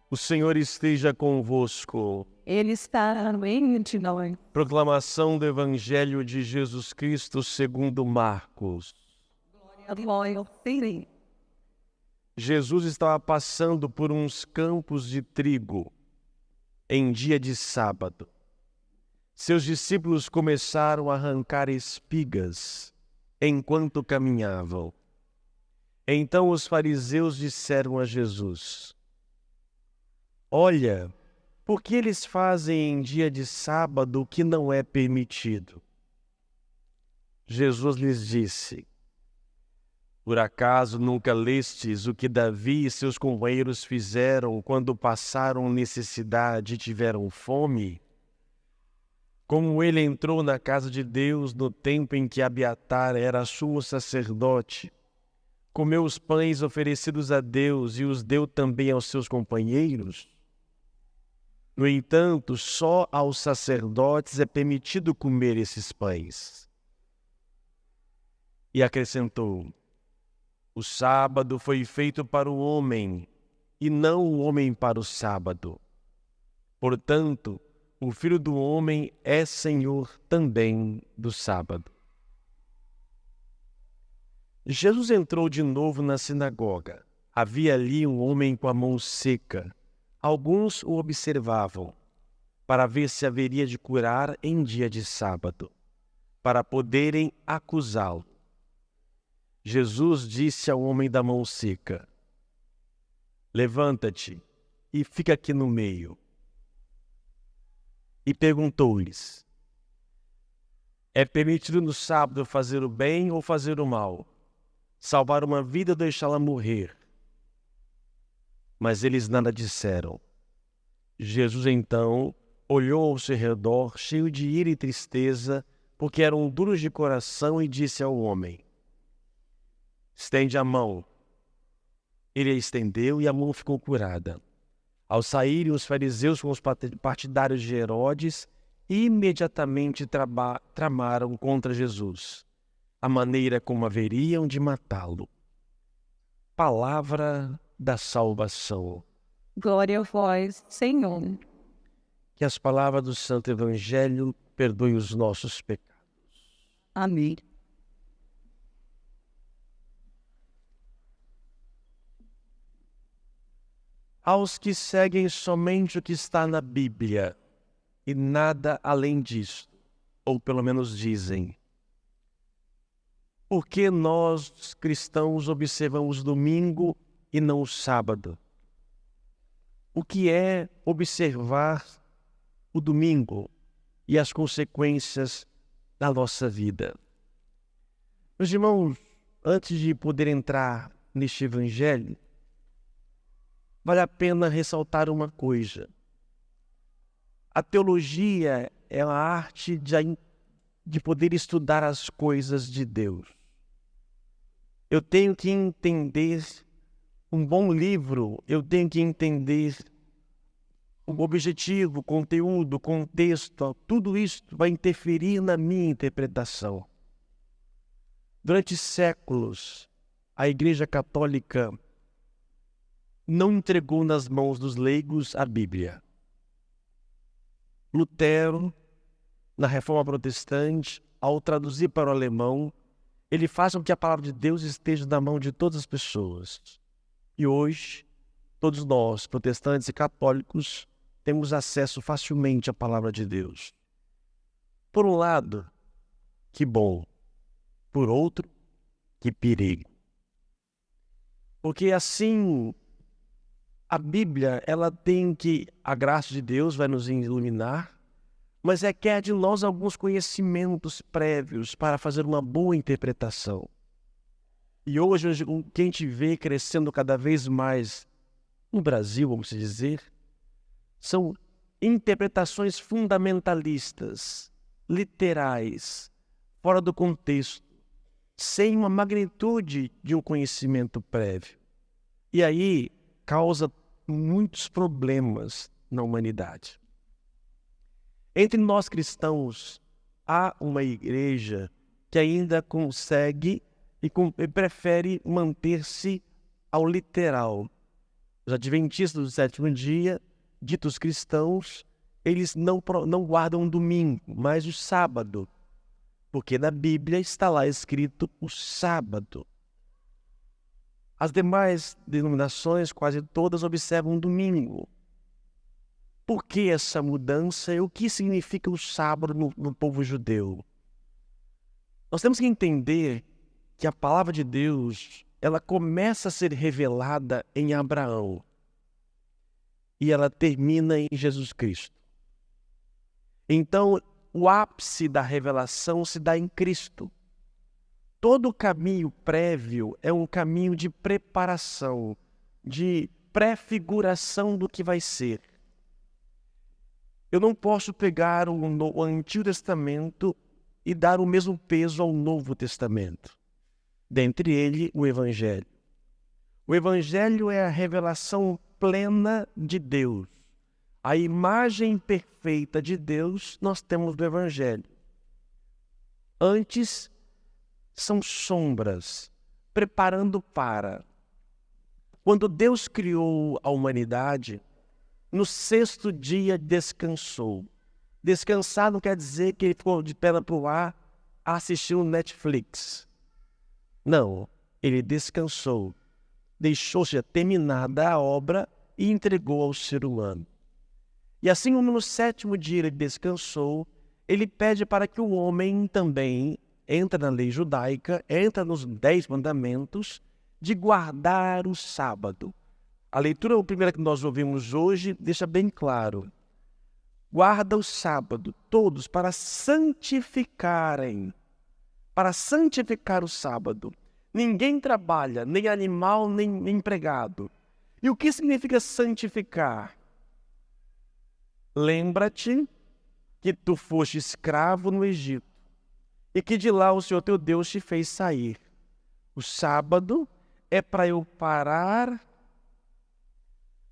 O Senhor esteja convosco. Ele está no meio de nós. Proclamação do Evangelho de Jesus Cristo segundo Marcos. Glória ao Senhor. Jesus estava passando por uns campos de trigo em dia de sábado. Seus discípulos começaram a arrancar espigas enquanto caminhavam. Então os fariseus disseram a Jesus: Olha, por que eles fazem em dia de sábado o que não é permitido? Jesus lhes disse: Por acaso nunca lestes o que Davi e seus companheiros fizeram quando passaram necessidade e tiveram fome? Como ele entrou na casa de Deus no tempo em que Abiatar era sumo sacerdote, comeu os pães oferecidos a Deus e os deu também aos seus companheiros? No entanto, só aos sacerdotes é permitido comer esses pães. E acrescentou: O sábado foi feito para o homem, e não o homem para o sábado. Portanto, o Filho do Homem é Senhor também do sábado. Jesus entrou de novo na sinagoga. Havia ali um homem com a mão seca. Alguns o observavam, para ver se haveria de curar em dia de sábado, para poderem acusá-lo. Jesus disse ao homem da mão seca: Levanta-te e fica aqui no meio. E perguntou-lhes: É permitido no sábado fazer o bem ou fazer o mal? Salvar uma vida ou deixá-la morrer? Mas eles nada disseram. Jesus então olhou ao seu redor, cheio de ira e tristeza, porque eram duros de coração, e disse ao homem: Estende a mão. Ele a estendeu e a mão ficou curada. Ao saírem os fariseus com os partidários de Herodes, imediatamente tramaram contra Jesus a maneira como haveriam de matá-lo. Palavra da salvação. Glória a vós, Senhor. Que as palavras do Santo Evangelho perdoem os nossos pecados. Amém. Aos que seguem somente o que está na Bíblia e nada além disso, ou pelo menos dizem: Por que nós, cristãos, observamos domingo e não o sábado? O que é observar o domingo e as consequências da nossa vida? Meus irmãos, antes de poder entrar neste evangelho, vale a pena ressaltar uma coisa. A teologia é a arte de poder estudar as coisas de Deus. Eu tenho que entender um bom livro, eu tenho que entender o objetivo, o conteúdo, o contexto, tudo isso vai interferir na minha interpretação. Durante séculos, a Igreja Católica não entregou nas mãos dos leigos a Bíblia. Lutero, na Reforma Protestante, ao traduzir para o alemão, ele faz com que a palavra de Deus esteja na mão de todas as pessoas. E hoje, todos nós, protestantes e católicos, temos acesso facilmente à palavra de Deus. Por um lado, que bom. Por outro, que perigo. Porque assim, a Bíblia, ela tem que, a graça de Deus vai nos iluminar, mas requer de nós alguns conhecimentos prévios para fazer uma boa interpretação. E hoje, o que a gente vê crescendo cada vez mais no Brasil, vamos dizer, são interpretações fundamentalistas, literais, fora do contexto, sem uma magnitude de um conhecimento prévio. E aí causa muitos problemas na humanidade. Entre nós cristãos, há uma igreja que ainda consegue e prefere manter-se ao literal. Os adventistas do sétimo dia, ditos cristãos, eles não guardam o domingo, mas o sábado. Porque na Bíblia está lá escrito o sábado. As demais denominações, quase todas, observam o domingo. Por que essa mudança e o que significa o sábado no povo judeu? Nós temos que entender que a palavra de Deus, ela começa a ser revelada em Abraão e ela termina em Jesus Cristo. Então, o ápice da revelação se dá em Cristo. Todo caminho prévio é um caminho de preparação, de prefiguração do que vai ser. Eu não posso pegar o Antigo Testamento e dar o mesmo peso ao Novo Testamento. Dentre ele, o Evangelho. O Evangelho é a revelação plena de Deus. A imagem perfeita de Deus nós temos no Evangelho. Antes, são sombras, preparando para. Quando Deus criou a humanidade, no sexto dia descansou. Descansar não quer dizer que ele ficou de perna para o ar a assistir o Netflix. Não, ele descansou. Deixou-se terminada a obra e entregou ao ser humano. E assim como no sétimo dia ele descansou, ele pede para que o homem também entre na lei judaica, entra nos 10 mandamentos de guardar o sábado. A leitura primeira que nós ouvimos hoje deixa bem claro. Guarda o sábado, todos, para santificarem. Para santificar o sábado. Ninguém trabalha, nem animal, nem empregado. E o que significa santificar? Lembra-te que tu foste escravo no Egito e que de lá o Senhor teu Deus te fez sair. O sábado é para eu parar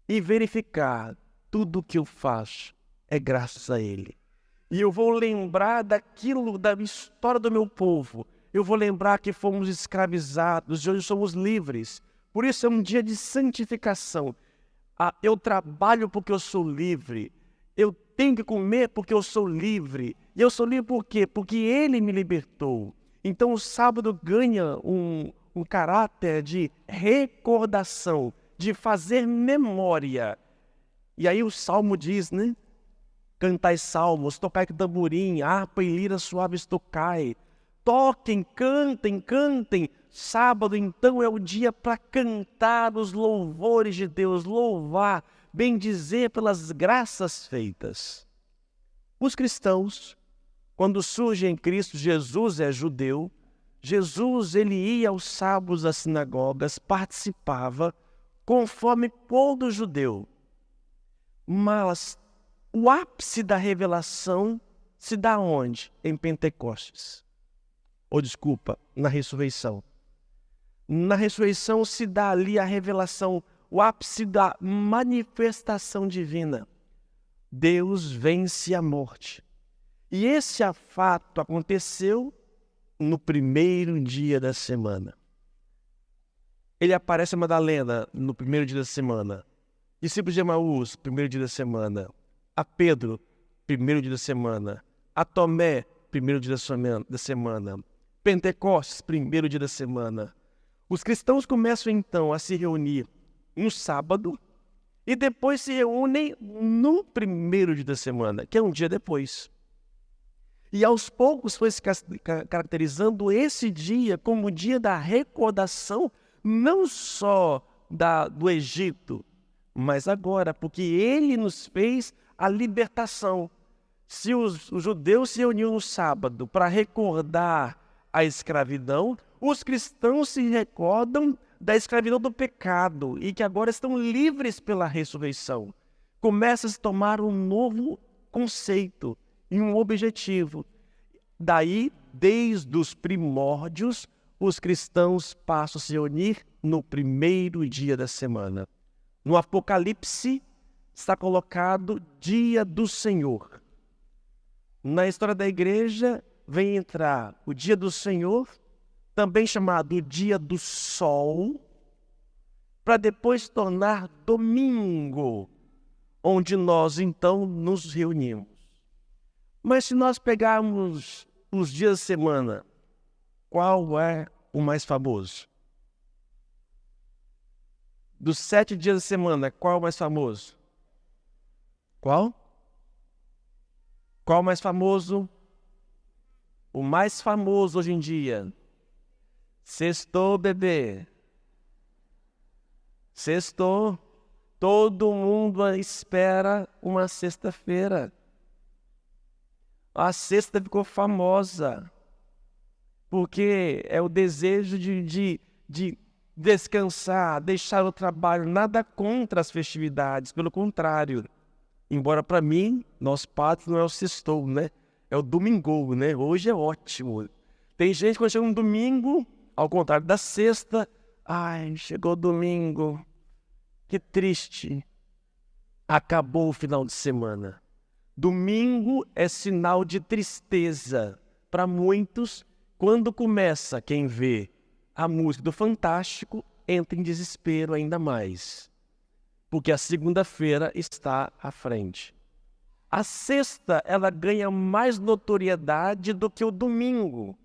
e verificar tudo o que eu faço é graças a Ele. E eu vou lembrar daquilo, da história do meu povo. Eu vou lembrar que fomos escravizados e hoje somos livres. Por isso é um dia de santificação. Eu trabalho porque eu sou livre. Eu tenho que comer porque eu sou livre. E eu sou livre por quê? Porque Ele me libertou. Então o sábado ganha um caráter de recordação, de fazer memória. E aí o Salmo diz, né? Cantai salmos, tocai tamborim, harpa e lira suaves tocai. Toquem, cantem, cantem. Sábado, então, é o dia para cantar os louvores de Deus, louvar, bendizer pelas graças feitas. Os cristãos, quando surgem em Cristo, Jesus é judeu. Jesus, ele ia aos sábados às sinagogas, participava, conforme todo judeu. Mas o ápice da revelação se dá onde? Em Pentecostes. Na ressurreição. Na ressurreição se dá ali a revelação, o ápice da manifestação divina. Deus vence a morte. E esse fato aconteceu no primeiro dia da semana. Ele aparece a Madalena no primeiro dia da semana. Discípulos de Emaús, primeiro dia da semana. A Pedro, primeiro dia da semana. A Tomé, primeiro dia da semana. Pentecostes, primeiro dia da semana. Os cristãos começam então a se reunir no sábado e depois se reúnem no primeiro dia da semana, que é um dia depois. E aos poucos foi se caracterizando esse dia como o dia da recordação, não só do Egito, mas agora, porque ele nos fez a libertação. Se os judeus se reuniam no sábado para recordar a escravidão, os cristãos se recordam da escravidão do pecado e que agora estão livres pela ressurreição. Começa a se tomar um novo conceito e um objetivo. Daí, desde os primórdios, os cristãos passam a se reunir no primeiro dia da semana. No Apocalipse está colocado Dia do Senhor. Na história da igreja vem entrar o Dia do Senhor, também chamado Dia do Sol, para depois tornar domingo, onde nós então nos reunimos. Mas se nós pegarmos os dias da semana, qual é o mais famoso? Dos 7 dias da semana, qual é o mais famoso? Qual? Qual é o mais famoso? O mais famoso hoje em dia. Sextou, bebê. Sextou. Todo mundo espera uma sexta-feira. A sexta ficou famosa. Porque é o desejo de descansar, deixar o trabalho. Nada contra as festividades, pelo contrário. Embora para mim, nosso pátrio não é o sextou, né? É o domingo, né? Hoje é ótimo. Tem gente que quando chega um domingo, ao contrário da sexta, ai, chegou domingo, que triste. Acabou o final de semana. Domingo é sinal de tristeza. Para muitos, quando começa, quem vê a música do Fantástico, entra em desespero ainda mais. Porque a segunda-feira está à frente. A sexta, ela ganha mais notoriedade do que o domingo.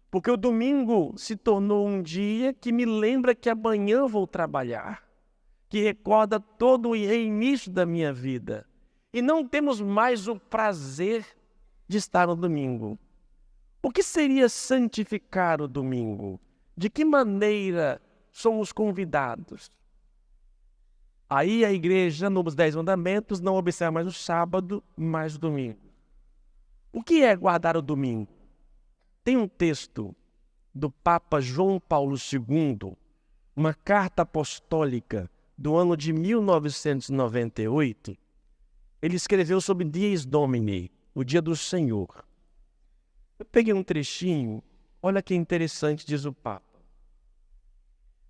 Porque o domingo se tornou um dia que me lembra que amanhã vou trabalhar. Que recorda todo o reinício da minha vida. E não temos mais o prazer de estar no domingo. O que seria santificar o domingo? De que maneira somos convidados? Aí a igreja, nos 10 mandamentos, não observa mais o sábado, mas o domingo. O que é guardar o domingo? Tem um texto do Papa João Paulo II, uma carta apostólica do ano de 1998. Ele escreveu sobre Dies Domini, o dia do Senhor. Eu peguei um trechinho, olha que interessante, diz o Papa.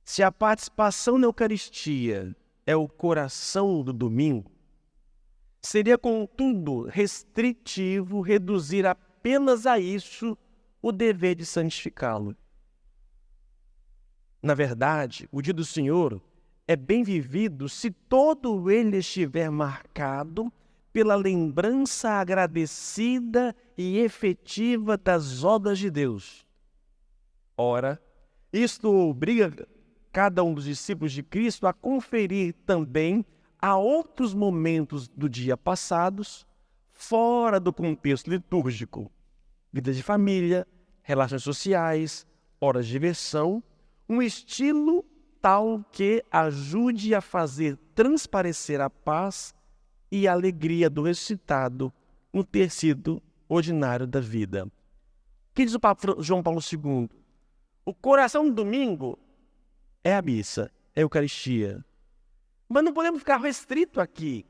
Se a participação na Eucaristia é o coração do domingo, seria, contudo, restritivo reduzir apenas a isso o dever de santificá-lo. Na verdade, o dia do Senhor é bem vivido se todo ele estiver marcado pela lembrança agradecida e efetiva das obras de Deus. Ora, isto obriga cada um dos discípulos de Cristo a conferir também a outros momentos do dia passados, fora do contexto litúrgico. Vida de família, relações sociais, horas de diversão, um estilo tal que ajude a fazer transparecer a paz e a alegria do ressuscitado no tecido ordinário da vida. O que diz o Papa João Paulo II? O coração do domingo é a missa, é a Eucaristia. Mas não podemos ficar restrito aqui.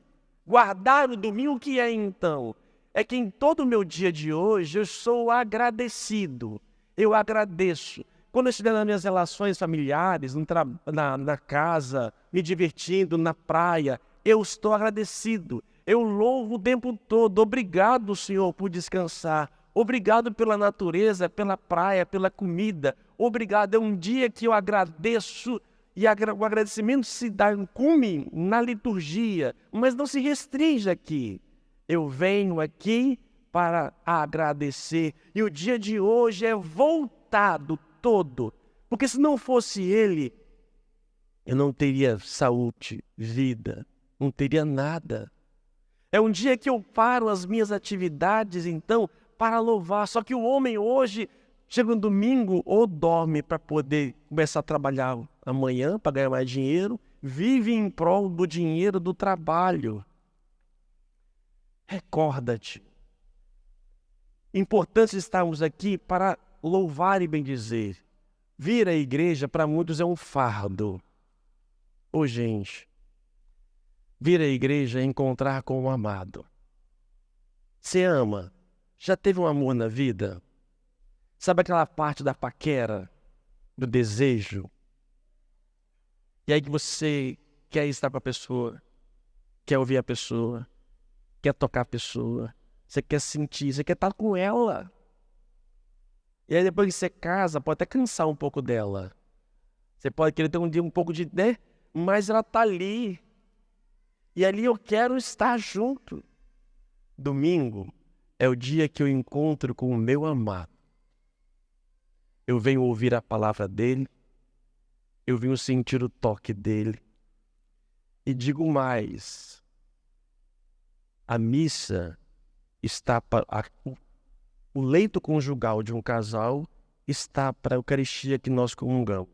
Guardar o domingo, o que é então? É que em todo o meu dia de hoje eu sou agradecido. Eu agradeço. Quando eu estiver nas minhas relações familiares, na casa, me divertindo, na praia, eu estou agradecido. Eu louvo o tempo todo. Obrigado, Senhor, por descansar. Obrigado pela natureza, pela praia, pela comida. Obrigado. É um dia que eu agradeço e o agradecimento se dá cume na liturgia, mas não se restringe aqui. Eu venho aqui para agradecer e o dia de hoje é voltado todo, porque se não fosse ele, eu não teria saúde, vida, não teria nada. É um dia que eu paro as minhas atividades, então, para louvar. Só que o homem hoje chega no domingo ou dorme para poder começar a trabalhar amanhã, para ganhar mais dinheiro, vive em prol do dinheiro do trabalho. Recorda-te. Importante estarmos aqui para louvar e bendizer. Vir à igreja para muitos é um fardo. Ô gente, vir à igreja é encontrar com o amado. Você ama? Já teve um amor na vida? Sabe aquela parte da paquera, do desejo? E aí que você quer estar com a pessoa, quer ouvir a pessoa, quer tocar a pessoa, você quer sentir, você quer estar com ela. E aí depois que você casa, pode até cansar um pouco dela. Você pode querer ter um dia um pouco de, mas ela está ali. E ali eu quero estar junto. Domingo é o dia que eu encontro com o meu amado. Eu venho ouvir a palavra dele, eu venho sentir o toque dele. E digo mais, a missa está para o leito conjugal de um casal está para a Eucaristia que nós comungamos.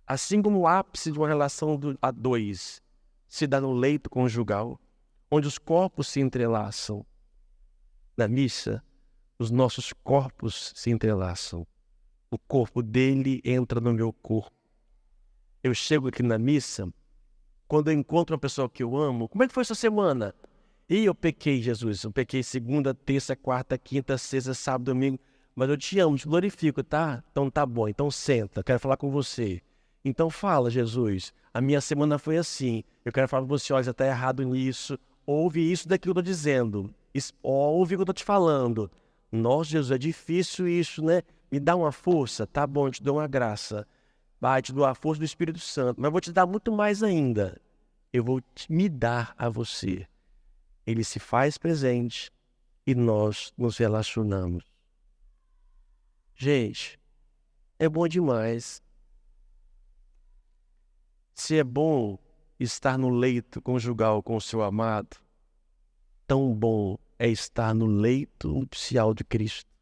Assim como o ápice de uma relação a dois se dá no leito conjugal, onde os corpos se entrelaçam. Na missa, os nossos corpos se entrelaçam. O corpo dele entra no meu corpo. Eu chego aqui na missa, quando eu encontro uma pessoa que eu amo, como é que foi essa semana? E eu pequei, Jesus, eu pequei segunda, terça, quarta, quinta, sexta, sábado, domingo, mas eu te amo, te glorifico, tá? Então tá bom, então senta, quero falar com você. Então fala, Jesus, a minha semana foi assim, eu quero falar com você, olha, você está errado nisso, ouve isso daqui que eu estou dizendo, ouve o que eu estou te falando. Nossa, Jesus, é difícil isso, né? Me dá uma força, tá bom, eu te dou uma graça. Vai, te dou a força do Espírito Santo, mas eu vou te dar muito mais ainda. Eu vou me dar a você. Ele se faz presente e nós nos relacionamos. Gente, é bom demais. Se é bom estar no leito conjugal com o seu amado, tão bom é estar no leito nupcial de Cristo.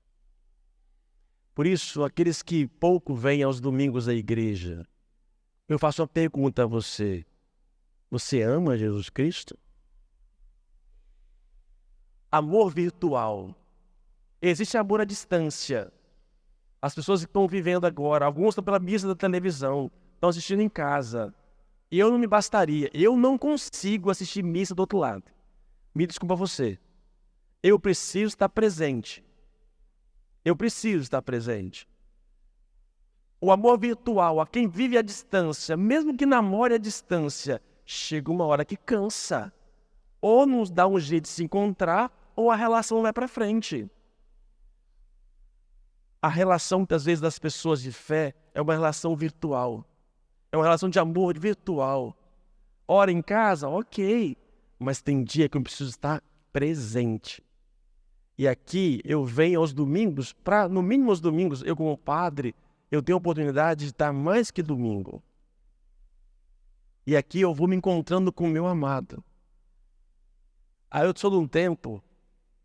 Por isso, aqueles que pouco vêm aos domingos à igreja, eu faço uma pergunta a você. Você ama Jesus Cristo? Amor virtual. Existe amor à distância. As pessoas que estão vivendo agora, alguns estão pela missa da televisão, estão assistindo em casa. Eu não me bastaria, eu não consigo assistir missa do outro lado. Me desculpa você. Eu preciso estar presente. Eu preciso estar presente. O amor virtual, a quem vive à distância, mesmo que namore à distância, chega uma hora que cansa. Ou nos dá um jeito de se encontrar, ou a relação vai para frente. A relação, muitas vezes, das pessoas de fé é uma relação virtual. É uma relação de amor virtual. Ora em casa, ok. Mas tem dia que eu preciso estar presente. E aqui eu venho aos domingos, no mínimo aos domingos, eu como padre, eu tenho a oportunidade de estar mais que domingo. E aqui eu vou me encontrando com o meu amado. Aí eu sou de um tempo,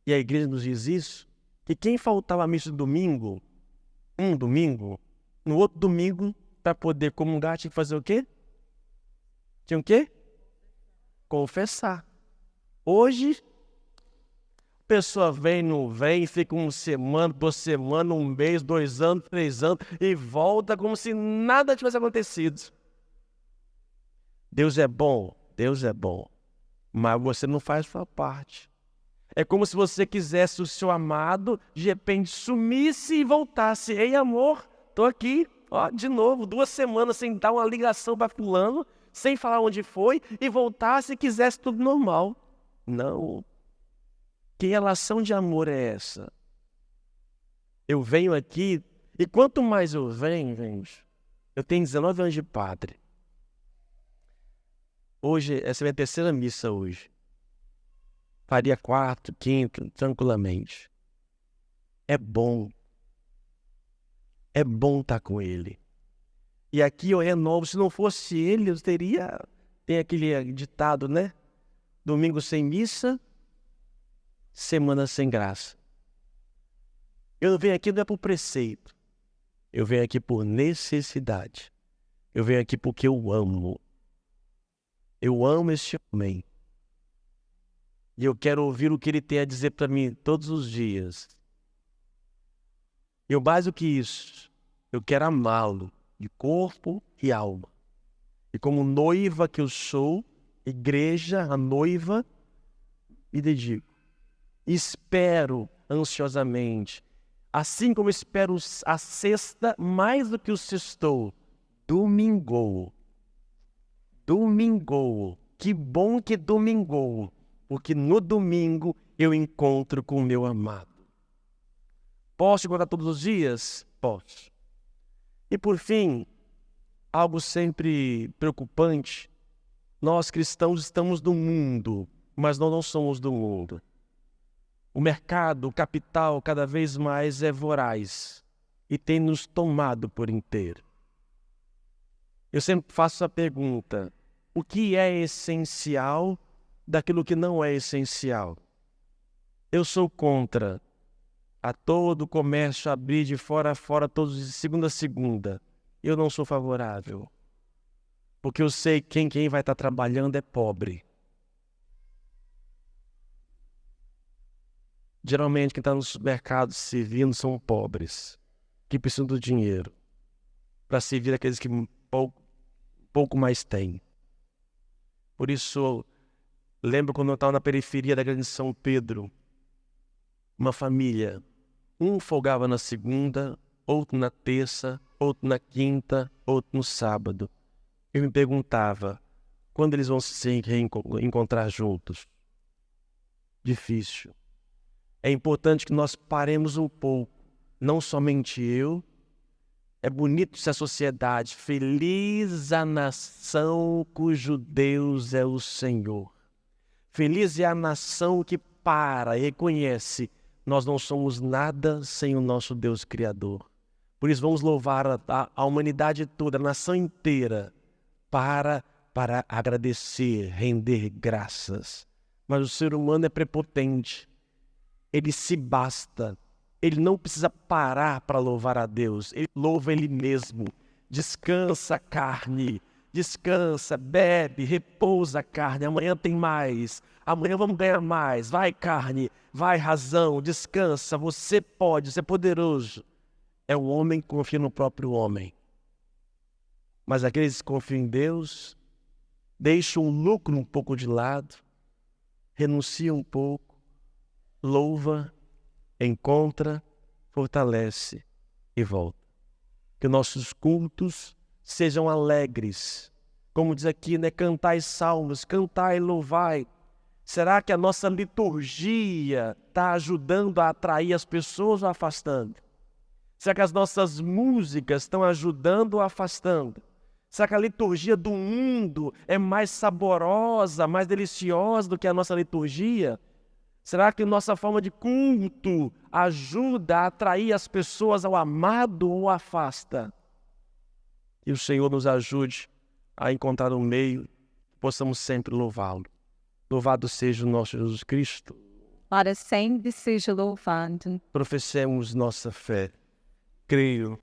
e a igreja nos diz isso, que quem faltava à missa no domingo, no outro domingo, para poder comungar, tinha que fazer o quê? Tinha o quê? Confessar. Hoje, a pessoa vem, não vem, fica uma semana, 2 semanas, 1 mês, 2 anos, 3 anos, e volta como se nada tivesse acontecido. Deus é bom, mas você não faz a sua parte. É como se você quisesse o seu amado, de repente sumisse e voltasse. Ei, amor, tô aqui, ó, de novo, 2 semanas sem dar uma ligação para fulano, sem falar onde foi, e voltasse e quisesse tudo normal. Não. Que relação de amor é essa? Eu venho aqui, e quanto mais eu venho, gente, eu tenho 19 anos de padre. Hoje, essa é a minha 3ª missa hoje. Faria 4ª, 5ª, tranquilamente. É bom estar com ele. E aqui eu renovo, se não fosse ele, eu teria... Tem aquele ditado, né? Domingo sem missa, semana sem graça. Eu venho aqui não é por preceito. Eu venho aqui por necessidade. Eu venho aqui porque eu amo. Eu amo esse homem. E eu quero ouvir o que ele tem a dizer para mim todos os dias. E mais do que isso, eu quero amá-lo de corpo e alma. E como noiva que eu sou, igreja, a noiva, me dedico. Espero ansiosamente, assim como espero a sexta mais do que o sextou, domingou. Que bom que domingou, porque no domingo eu encontro com o meu amado. Posso encontrar todos os dias? Posso. E por fim, algo sempre preocupante. Nós cristãos estamos no mundo, mas nós não somos do mundo. O mercado, o capital, cada vez mais é voraz e tem nos tomado por inteiro. Eu sempre faço a pergunta: o que é essencial daquilo que não é essencial? Eu sou contra a todo o comércio abrir de fora a fora, todos de segunda a segunda. Eu não sou favorável, porque eu sei que quem vai estar trabalhando é pobre. Geralmente quem está nos mercados servindo são pobres, que precisam do dinheiro para servir aqueles que pouco mais têm. Por isso, lembro quando eu estava na periferia da grande São Pedro, uma família, um folgava na segunda, outro na terça, outro na quinta, outro no sábado. Eu me perguntava, quando eles vão se reencontrar juntos? Difícil. É importante que nós paremos um pouco, não somente eu. É bonito se a sociedade, feliz a nação cujo Deus é o Senhor. Feliz é a nação que para e reconhece, nós não somos nada sem o nosso Deus Criador. Por isso vamos louvar a humanidade toda, a nação inteira, para agradecer, render graças. Mas o ser humano é prepotente, ele se basta, ele não precisa parar para louvar a Deus, ele louva ele mesmo. Descansa, carne, descansa, bebe, repousa, carne, amanhã tem mais, amanhã vamos ganhar mais, vai carne, vai razão, descansa, você pode, você é poderoso. É o homem que confia no próprio homem. Mas aqueles que confiam em Deus, deixam o lucro um pouco de lado, renunciam um pouco, louva, encontra, fortalece e volta. Que nossos cultos sejam alegres. Como diz aqui, né? Cantai salmos, cantai, louvai. Será que a nossa liturgia está ajudando a atrair as pessoas ou afastando? Será que as nossas músicas estão ajudando ou afastando? Será que a liturgia do mundo é mais saborosa, mais deliciosa do que a nossa liturgia? Será que nossa forma de culto ajuda a atrair as pessoas ao amado ou afasta? Que o Senhor nos ajude a encontrar um meio, possamos sempre louvá-lo. Louvado seja o nosso Jesus Cristo. Para sempre seja louvado. Professemos nossa fé. Creio